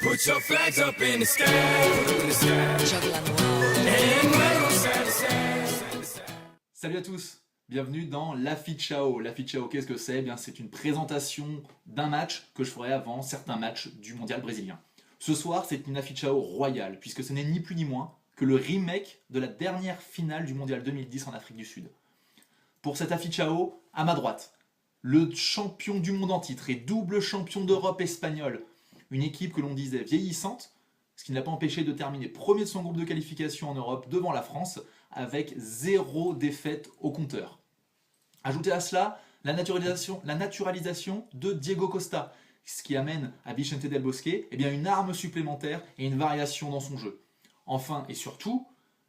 Put your flags up in the sky, and wave 'em side to side. Salut à tous, bienvenue dans l'Affichao. L'Affichao, qu'est-ce que c'est? Eh bien, c'est une présentation d'un match que je ferai avant certains matchs du mondial brésilien. Ce soir, c'est une Affichao royale, puisque ce n'est ni plus ni moins que le remake de la dernière finale du mondial 2010 en Afrique du Sud. Pour cette Affichao, à ma droite, le champion du monde en titre et double champion d'Europe espagnol, une équipe que l'on disait vieillissante, ce qui ne l'a pas empêché de terminer premier de son groupe de qualification en Europe devant la France, avec 0 défaite au compteur. Ajoutez à cela la naturalisation de Diego Costa, ce qui amène à Vicente Del Bosque une arme supplémentaire et une variation dans son jeu. Enfin et surtout,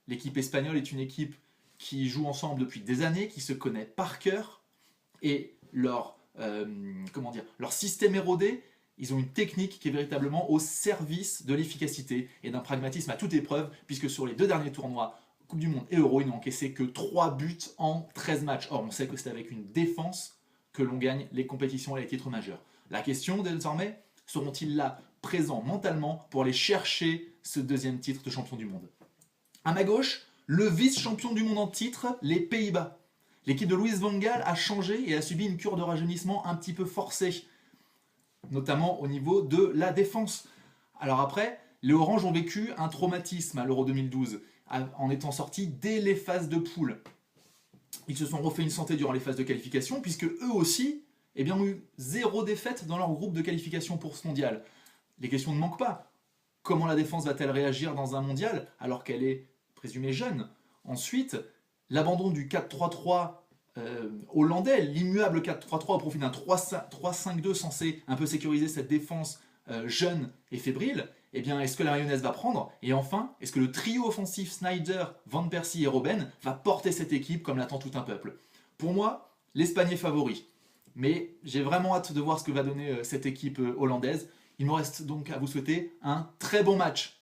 l'équipe espagnole est une équipe qui joue ensemble depuis des années, qui se connaît par cœur, et leur système érodé, ils ont une technique qui est véritablement au service de l'efficacité et d'un pragmatisme à toute épreuve, puisque sur les deux derniers tournois, Coupe du Monde et Euro, ils n'ont encaissé que 3 buts en 13 matchs. Or, on sait que c'est avec une défense que l'on gagne les compétitions et les titres majeurs. La question désormais, seront-ils là, présents mentalement, pour aller chercher ce deuxième titre de champion du monde? À ma gauche, le vice-champion du monde en titre, les Pays-Bas. L'équipe de Louis van Gaal a changé et a subi une cure de rajeunissement un petit peu forcée, notamment au niveau de la défense. Alors après, les Oranges ont vécu un traumatisme à l'Euro 2012, en étant sortis dès les phases de poule. Ils se sont refait une santé durant les phases de qualification, puisque eux aussi ont eu 0 défaite dans leur groupe de qualification pour ce mondial. Les questions ne manquent pas. Comment la défense va-t-elle réagir dans un mondial, alors qu'elle est présumée jeune? Ensuite, l'abandon du 4-3-3 hollandais, l'immuable 4-3-3 au profit d'un 3-5-2 censé un peu sécuriser cette défense jeune et fébrile, est-ce que la mayonnaise va prendre? Et enfin, est-ce que le trio offensif Snyder, Van Persie et Robben va porter cette équipe comme l'attend tout un peuple? Pour moi, l'Espagne est favori, mais j'ai vraiment hâte de voir ce que va donner cette équipe hollandaise. Il me reste donc à vous souhaiter un très bon match.